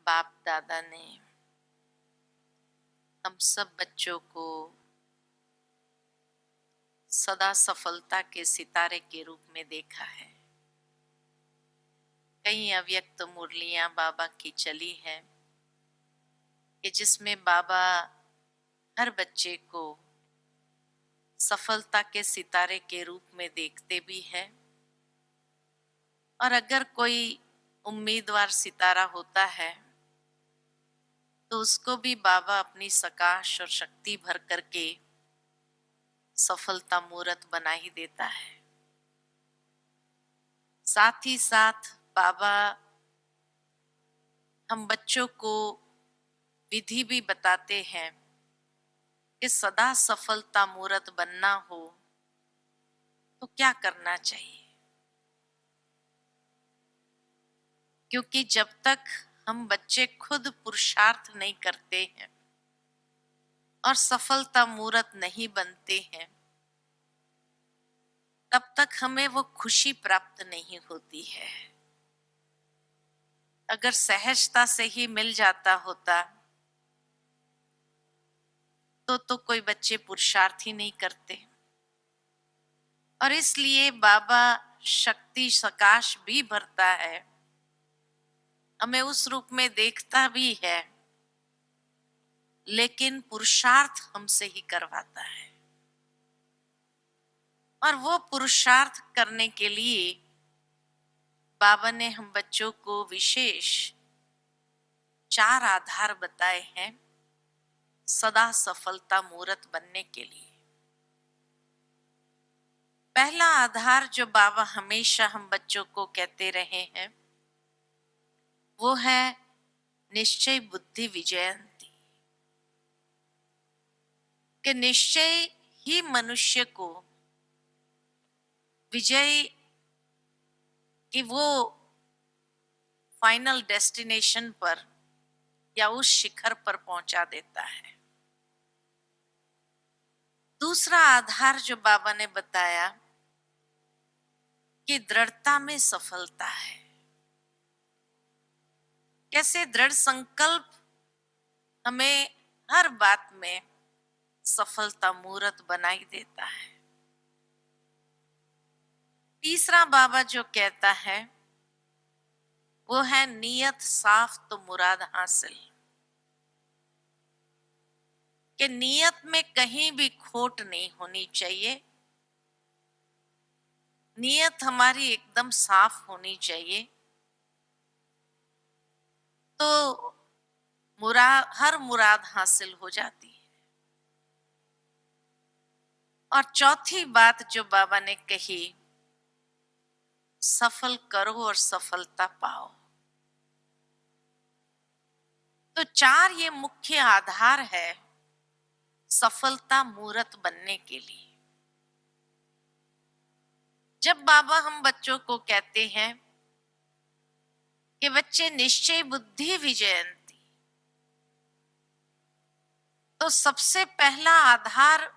बाप दादा ने हम सब बच्चों को सदा सफलता के सितारे के रूप में देखा है। कई अव्यक्त मुरलियां बाबा की चली है कि जिसमें बाबा हर बच्चे को सफलता के सितारे के रूप में देखते भी है, और अगर कोई उम्मीदवार सितारा होता है तो उसको भी बाबा अपनी सकाश और शक्ति भर करके सफलता मूर्त बना ही देता है। साथ ही साथ बाबा हम बच्चों को विधि भी बताते हैं कि सदा सफलता मूर्त बनना हो तो क्या करना चाहिए, क्योंकि जब तक हम बच्चे खुद पुरुषार्थ नहीं करते हैं और सफलता मूर्त नहीं बनते हैं, तब तक हमें वो खुशी प्राप्त नहीं होती है। अगर सहजता से ही मिल जाता होता तो कोई बच्चे पुरुषार्थ ही नहीं करते। और इसलिए बाबा शक्ति सकाश भी भरता है, हमें उस रूप में देखता भी है, लेकिन पुरुषार्थ हमसे ही करवाता है। और वो पुरुषार्थ करने के लिए बाबा ने हम बच्चों को विशेष 4 आधार बताए हैं सदा सफलता मूर्त बनने के लिए। पहला आधार जो बाबा हमेशा हम बच्चों को कहते रहे हैं वो है निश्चय बुद्धि विजयंती, कि निश्चय ही मनुष्य को विजय कि वो फाइनल डेस्टिनेशन पर या उस शिखर पर पहुंचा देता है। दूसरा आधार जो बाबा ने बताया कि दृढ़ता में सफलता है। कैसे दृढ़ संकल्प हमें हर बात में सफलता मूर्त बनाई देता है। तीसरा बाबा जो कहता है वो है नियत साफ तो मुराद हासिल, कि नियत में कहीं भी खोट नहीं होनी चाहिए। नियत हमारी एकदम साफ होनी चाहिए, तो हर मुराद हासिल हो जाती है। और चौथी बात जो बाबा ने कही, सफल करो और सफलता पाओ। तो 4 ये मुख्य आधार है सफलता मूर्त बनने के लिए। जब बाबा हम बच्चों को कहते हैं कि बच्चे निश्चय बुद्धि विजयंती, तो सबसे पहला आधार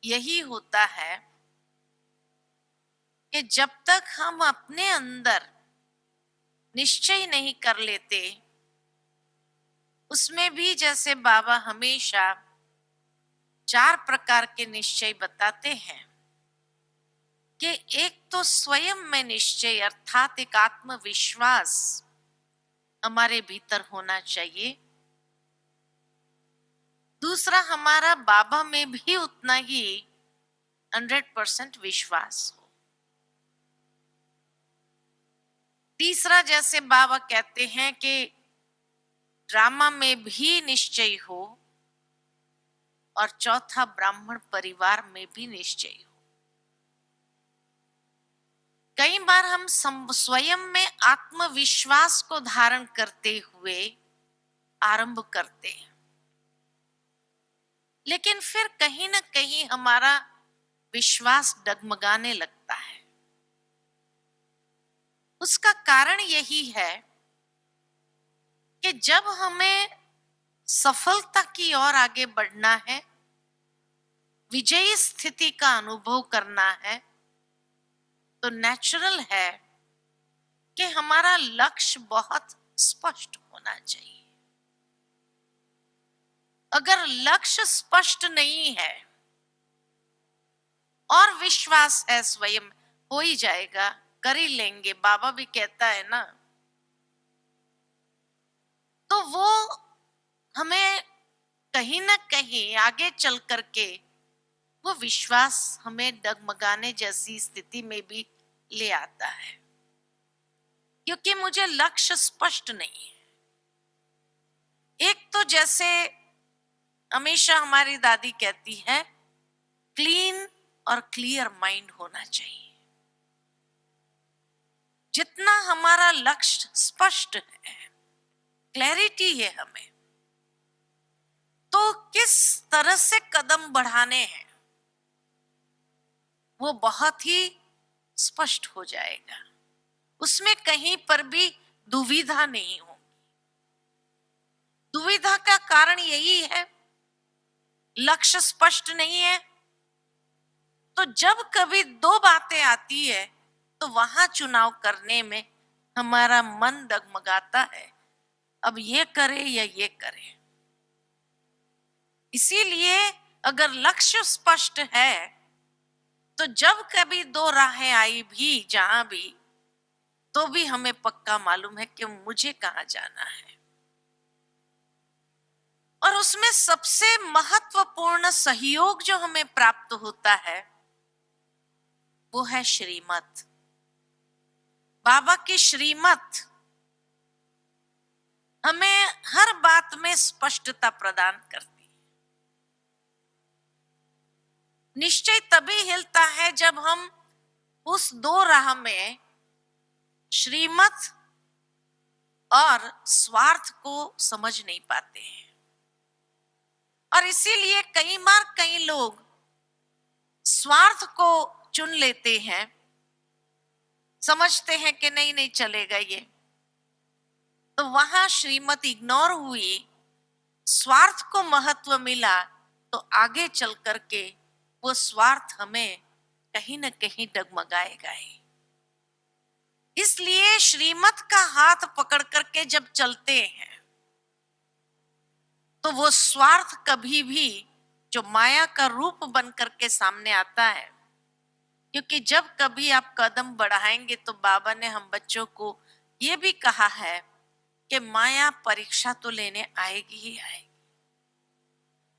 यही होता है कि जब तक हम अपने अंदर निश्चय नहीं कर लेते, उसमें भी जैसे बाबा हमेशा 4 प्रकार के निश्चय बताते हैं कि एक तो स्वयं में निश्चय अर्थात एक आत्मविश्वास हमारे भीतर होना चाहिए। दूसरा, हमारा बाबा में भी उतना ही 100% विश्वास हो। तीसरा, जैसे बाबा कहते हैं कि ड्रामा में भी निश्चय हो। और चौथा, ब्राह्मण परिवार में भी निश्चय हो। कई बार हम स्वयं में आत्मविश्वास को धारण करते हुए आरंभ करते हैं, लेकिन फिर कहीं ना कहीं हमारा विश्वास डगमगाने लगता है। उसका कारण यही है कि जब हमें सफलता की ओर आगे बढ़ना है, विजयी स्थिति का अनुभव करना है, तो नेचुरल है कि हमारा लक्ष्य बहुत स्पष्ट होना चाहिए। अगर लक्ष्य स्पष्ट नहीं है और विश्वास है स्वयं, हो ही जाएगा, कर ही लेंगे, बाबा भी कहता है ना, तो वो हमें कहीं ना कहीं आगे चल करके वो विश्वास हमें डगमगाने जैसी स्थिति में भी ले आता है, क्योंकि मुझे लक्ष्य स्पष्ट नहीं है। एक तो जैसे हमेशा हमारी दादी कहती है, क्लीन और क्लियर माइंड होना चाहिए। जितना हमारा लक्ष्य स्पष्ट है, क्लैरिटी है हमें, तो किस तरह से कदम बढ़ाने हैं वो बहुत ही स्पष्ट हो जाएगा। उसमें कहीं पर भी दुविधा नहीं होगी। दुविधा का कारण यही है, लक्ष्य स्पष्ट नहीं है, तो जब कभी दो बातें आती है तो वहां चुनाव करने में हमारा मन डगमगाता है, अब ये करे या ये करे। इसीलिए अगर लक्ष्य स्पष्ट है तो जब कभी दो राहें आई भी जहां भी, तो भी हमें पक्का मालूम है कि मुझे कहां जाना है। और उसमें सबसे महत्वपूर्ण सहयोग जो हमें प्राप्त होता है वो है श्रीमत। बाबा की श्रीमत हमें हर बात में स्पष्टता प्रदान करती है। निश्चय तभी हिलता है जब हम उस दो राह में श्रीमत और स्वार्थ को समझ नहीं पाते हैं। और इसीलिए कई बार कई लोग स्वार्थ को चुन लेते हैं, समझते हैं कि नहीं नहीं चलेगा ये, तो वहां श्रीमत इग्नोर हुई, स्वार्थ को महत्व मिला, तो आगे चल करके वो स्वार्थ हमें कहीं न कहीं डगमगाएगा ही। इसलिए श्रीमत का हाथ पकड़ करके जब चलते हैं तो वो स्वार्थ कभी भी जो माया का रूप बन करके सामने आता है, क्योंकि जब कभी आप कदम बढ़ाएंगे तो बाबा ने हम बच्चों को ये भी कहा है कि माया परीक्षा तो लेने आएगी ही आएगी।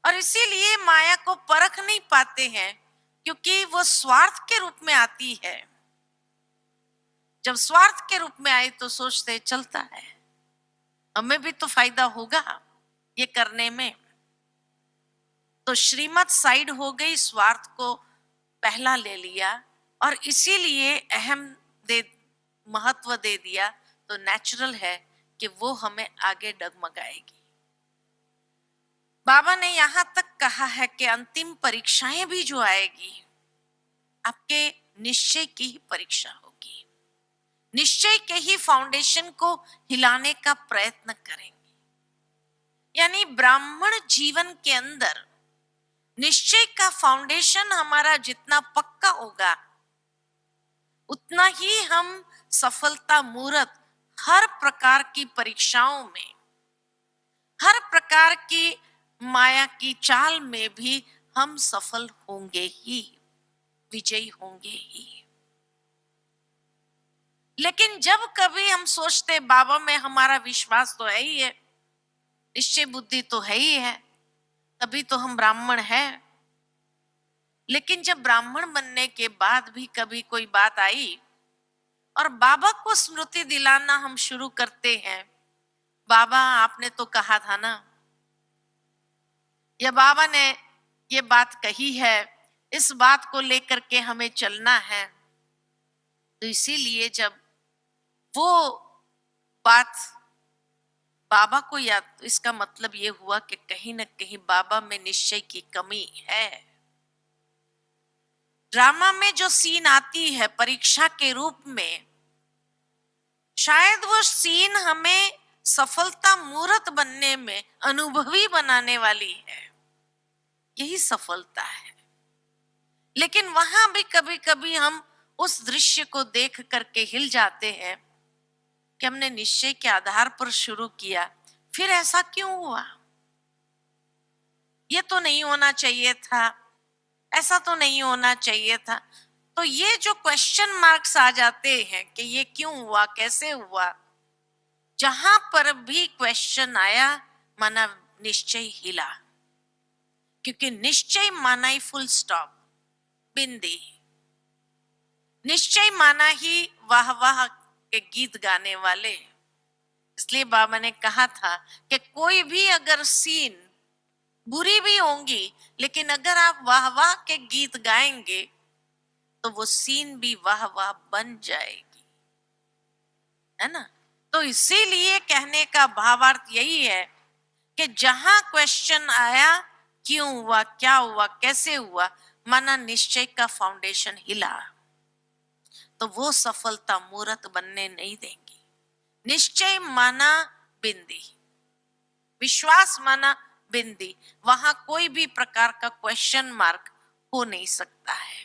और इसीलिए माया को परख नहीं पाते हैं, क्योंकि वो स्वार्थ के रूप में आती है। जब स्वार्थ के रूप में आए तो सोचते चलता है, हमें भी तो फायदा होगा ये करने में। तो श्रीमत साइड हो गई, स्वार्थ को पहला ले लिया और इसीलिए महत्व दे दिया, तो नेचुरल है कि वो हमें आगे डगमगाएगी। बाबा ने यहां तक कहा है कि अंतिम परीक्षाएं भी जो आएगी आपके निश्चय की ही परीक्षा होगी। निश्चय के ही फाउंडेशन को हिलाने का प्रयत्न करेंगे। यानी ब्राह्मण जीवन के अंदर निश्चय का फाउंडेशन हमारा जितना पक्का होगा, उतना ही हम सफलता मूर्त हर प्रकार की परीक्षाओं में, हर प्रकार की माया की चाल में भी हम सफल होंगे ही, विजयी होंगे ही। लेकिन जब कभी हम सोचते बाबा में हमारा विश्वास तो है ही है, निश्चय बुद्धि तो है ही है, तभी तो हम ब्राह्मण हैं, लेकिन जब ब्राह्मण बनने के बाद भी कभी कोई बात आई और बाबा को स्मृति दिलाना हम शुरू करते हैं, बाबा आपने तो कहा था ना, या बाबा ने ये बात कही है, इस बात को लेकर के हमें चलना है। तो इसीलिए जब वो बात बाबा को याद, तो इसका मतलब ये हुआ कि कहीं ना कहीं बाबा में निश्चय की कमी है। ड्रामा में जो सीन आती है परीक्षा के रूप में, शायद वो सीन हमें सफलता मूर्त बनने में अनुभवी बनाने वाली है, यही सफलता है। लेकिन वहां भी कभी कभी हम उस दृश्य को देख करके हिल जाते हैं कि हमने निश्चय के आधार पर शुरू किया, फिर ऐसा क्यों हुआ, ये तो नहीं होना चाहिए था, ऐसा तो नहीं होना चाहिए था। तो ये जो क्वेश्चन मार्क्स आ जाते हैं कि ये क्यों हुआ, कैसे हुआ, जहां पर भी क्वेश्चन आया माना निश्चय हिला, क्योंकि निश्चय माना ही फुल स्टॉप, बिंदी। निश्चय माना ही वाह वाह के गीत गाने वाले। इसलिए बाबा ने कहा था कि कोई भी अगर सीन बुरी भी होंगी, लेकिन अगर आप वाह वाह के गीत गाएंगे तो वो सीन भी वाह वाह बन जाएगी, है ना। तो इसीलिए कहने का भावार्थ यही है कि जहां क्वेश्चन आया क्यों हुआ, क्या हुआ, कैसे हुआ, माना निश्चय का फाउंडेशन हिला, तो वो सफलता मूर्त बनने नहीं देंगी। निश्चय माना बिंदी, विश्वास माना बिंदी, वहां कोई भी प्रकार का क्वेश्चन मार्क हो नहीं सकता है।